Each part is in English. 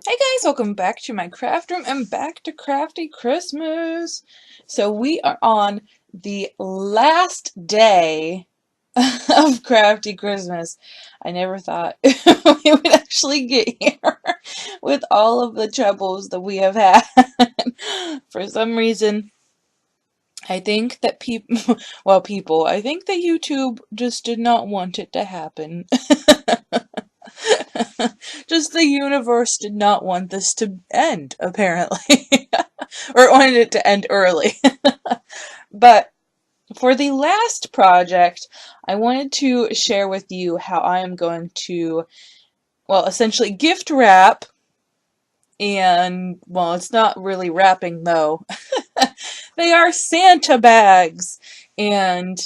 Hey guys, welcome back to my craft room and back to Crafty Christmas. So we are on the last day of Crafty Christmas. I never thought we would actually get here with all of the troubles that we have had. For some reason, I think that I think that YouTube just did not want it to happen. Just the universe did not want this to end, apparently. Or wanted it to end early. But for the last project, I wanted to share with you how I am going to, well, essentially gift wrap. And, well, it's not really wrapping though. They are Santa bags. And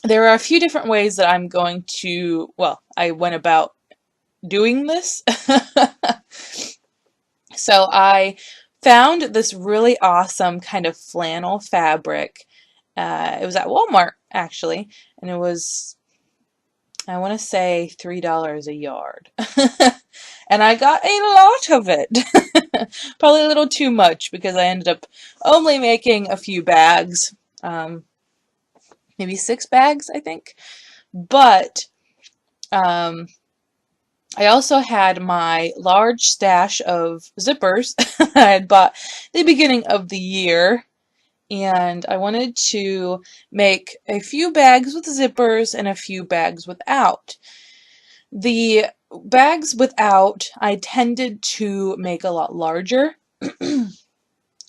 there are a few different ways that I'm going to, well, I went about doing this. So I found this really awesome kind of flannel fabric. It was at Walmart actually, and it was, I want to say, $3 a yard. And I got a lot of it. Probably a little too much because I ended up only making a few bags. Maybe 6 bags, I think. But I also had my large stash of zippers I had bought the beginning of the year, and I wanted to make a few bags with zippers and a few bags without. The bags without I tended to make a lot larger.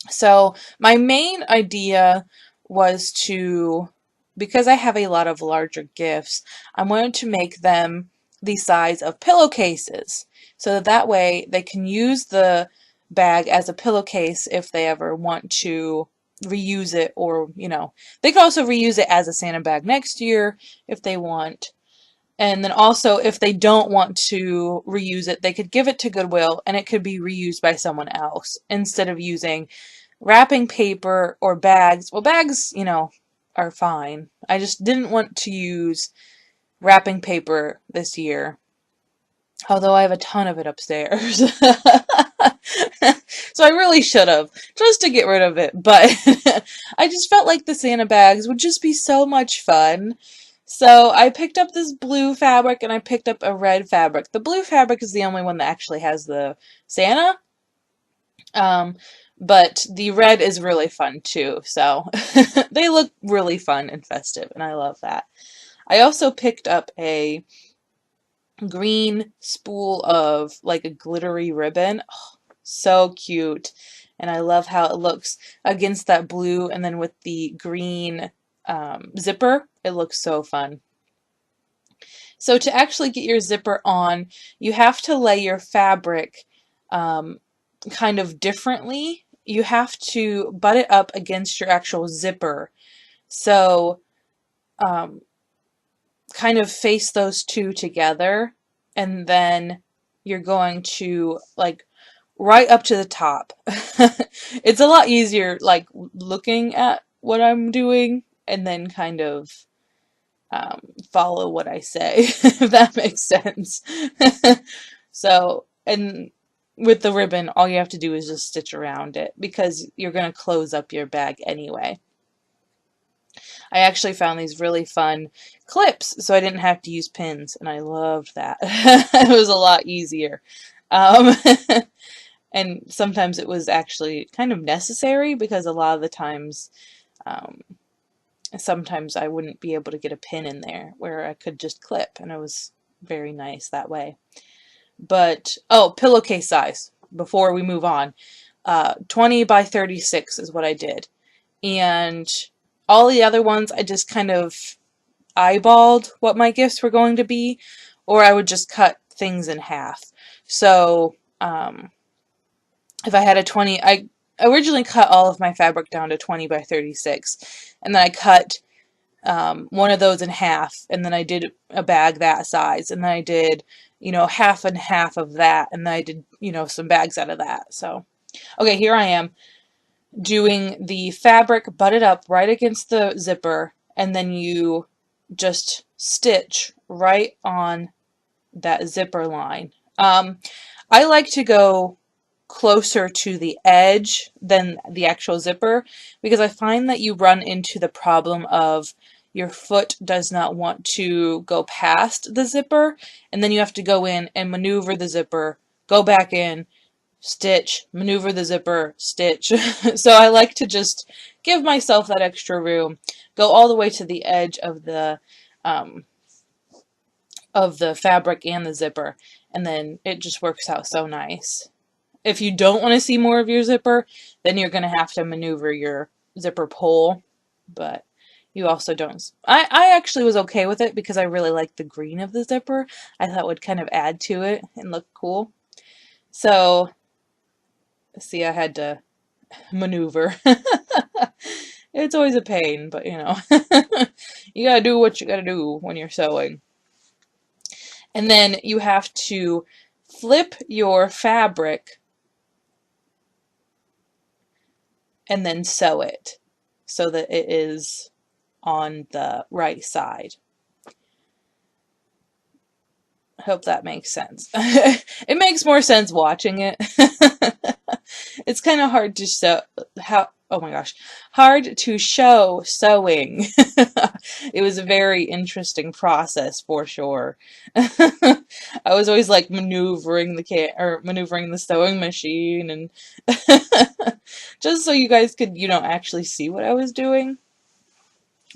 So my main idea was to, because I have a lot of larger gifts, I wanted to make them the size of pillowcases, so that way they can use the bag as a pillowcase if they ever want to reuse it, or they could also reuse it as a Santa bag next year if they want. And then also, if they don't want to reuse it, they could give it to Goodwill and it could be reused by someone else instead of using wrapping paper or bags. Well, bags, are fine. I just didn't want to use wrapping paper this year, although I have a ton of it upstairs. So I really should have, just to get rid of it, but I just felt like the Santa bags would just be so much fun. So I picked up this blue fabric and I picked up a red fabric. The blue fabric is the only one that actually has the Santa, but the red is really fun too, so they look really fun and festive, and I love that. I also picked up a green spool of like a glittery ribbon. Oh, so cute. And I love how it looks against that blue, and then with the green zipper, it looks so fun. So to actually get your zipper on, you have to lay your fabric kind of differently. You have to butt it up against your actual zipper. So kind of face those two together, and then you're going to like right up to the top. It's a lot easier like looking at what I'm doing and then kind of follow what I say, if that makes sense. So, and with the ribbon, all you have to do is just stitch around it because you're going to close up your bag anyway. I actually found these really fun clips, so I didn't have to use pins, and I loved that. It was a lot easier. And sometimes it was actually kind of necessary because a lot of the times, sometimes I wouldn't be able to get a pin in there where I could just clip, and it was very nice that way. But, oh, pillowcase size, before we move on. 20 by 36 is what I did. And all the other ones, I just kind of eyeballed what my gifts were going to be, or I would just cut things in half. So, if I had a 20, I originally cut all of my fabric down to 20 by 36, and then I cut one of those in half, and then I did a bag that size, and then I did, half and half of that, and then I did, some bags out of that. So, okay, here I am doing the fabric butted up right against the zipper, and then you just stitch right on that zipper line. I I like to go closer to the edge than the actual zipper because I find that you run into the problem of your foot does not want to go past the zipper, and then you have to go in and maneuver the zipper, go back in, stitch, maneuver the zipper, stitch. So I like to just give myself that extra room, go all the way to the edge um, of the fabric and the zipper, and then it just works out so nice. If you don't want to see more of your zipper, then you're going to have to maneuver your zipper pull, but you also don't. I actually was okay with it because I really liked the green of the zipper. I thought it would kind of add to it and look cool. So, see, I had to maneuver. It's always a pain, but you know, you gotta do what you gotta do when you're sewing. And then you have to flip your fabric and then sew it so that it is on the right side. I hope that makes sense. It makes more sense watching it. It's kind of hard to sew. Oh my gosh, hard to show sewing. It was a very interesting process for sure. I was always like maneuvering maneuvering the sewing machine, and just so you guys could, you know, actually see what I was doing.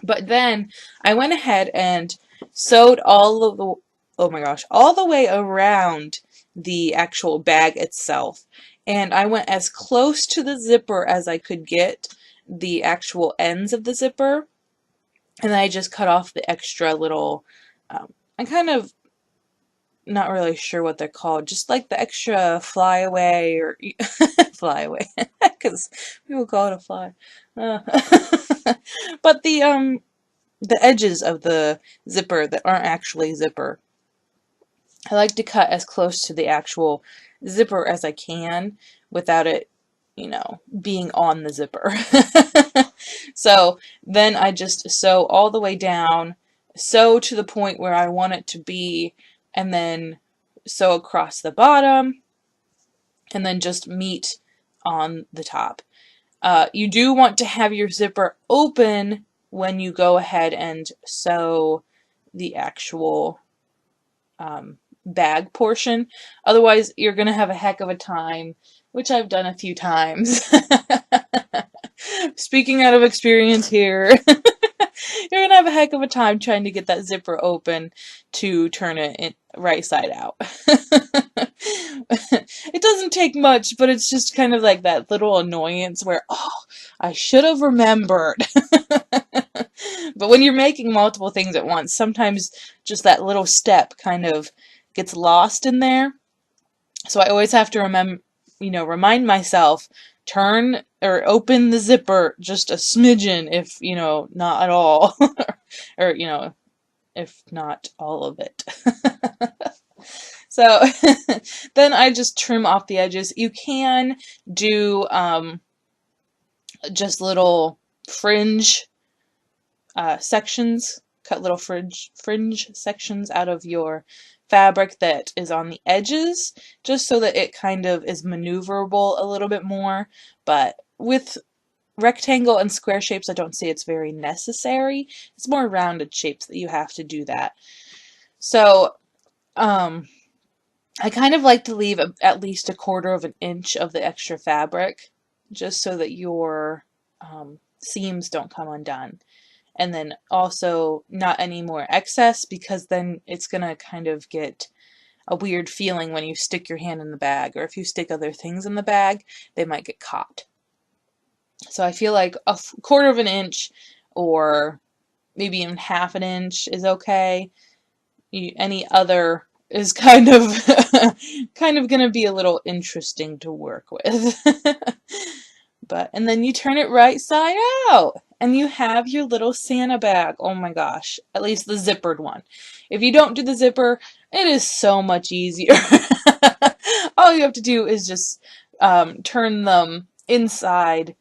But then I went ahead and sewed all the way around the actual bag itself. And I went as close to the zipper as I could get the actual ends of the zipper. And then I just cut off the extra little, I'm kind of not really sure what they're called, just like the extra flyaway or flyaway, because people call it a fly. But the edges of the zipper that aren't actually zipper, I like to cut as close to the actual zipper as I can without it, you know, being on the zipper. So then I just sew all the way down, sew to the point where I want it to be, and then sew across the bottom, and then just meet on the top. You do want to have your zipper open when you go ahead and sew the actual bag portion. Otherwise, you're going to have a heck of a time, which I've done a few times. Speaking out of experience here. You're going to have a heck of a time trying to get that zipper open to turn it right side out. It doesn't take much, but it's just kind of like that little annoyance where, oh, I should have remembered. But when you're making multiple things at once, sometimes just that little step kind of gets lost in there. So I always have to remind myself, turn or open the zipper just a smidgen, if, you know, not at all. Or, you know, if not all of it. So then I just trim off the edges. You can do just little fringe sections, cut little fringe sections out of your fabric that is on the edges, just so that it kind of is maneuverable a little bit more. But with rectangle and square shapes, I don't see it's very necessary. It's more rounded shapes that you have to do that. So I kind of like to leave at least 1/4 of an inch of the extra fabric, just so that your seams don't come undone. And then also not any more excess, because then it's going to kind of get a weird feeling when you stick your hand in the bag, or if you stick other things in the bag, they might get caught. So I feel like 1/4 of an inch or maybe even 1/2 an inch is okay. Any other is kind of going to be a little interesting to work with. And then you turn it right side out, and you have your little Santa bag. Oh my gosh, at least the zippered one. If you don't do the zipper, it is so much easier. All you have to do is just turn them inside,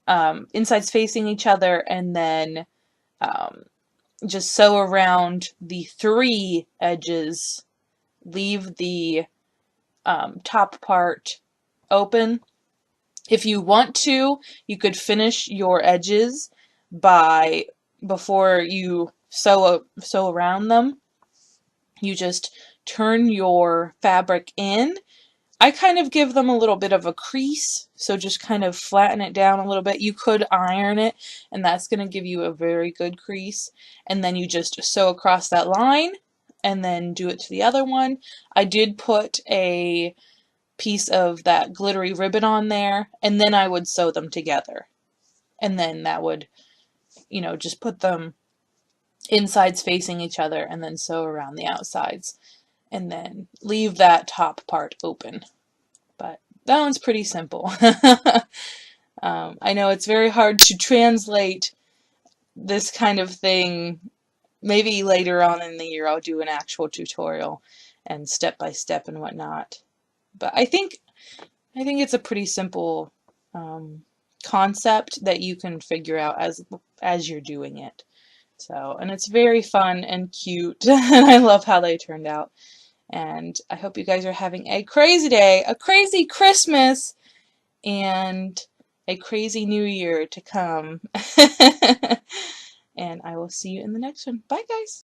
insides facing each other, and then just sew around the 3 edges. Leave the top part open. If you want to, you could finish your edges before you sew around them. You just turn your fabric in. I kind of give them a little bit of a crease, so just kind of flatten it down a little bit. You could iron it, and that's going to give you a very good crease. And then you just sew across that line, and then do it to the other one. I did put a piece of that glittery ribbon on there, and then I would sew them together. And then that would, just put them insides facing each other and then sew around the outsides. And then leave that top part open. But that one's pretty simple. I know it's very hard to translate this kind of thing. Maybe later on in the year I'll do an actual tutorial and step by step and whatnot. But I think it's a pretty simple concept that you can figure out as you're doing it. So, and it's very fun and cute, and I love how they turned out. And I hope you guys are having a crazy day, a crazy Christmas, and a crazy new year to come. And I will see you in the next one. Bye, guys.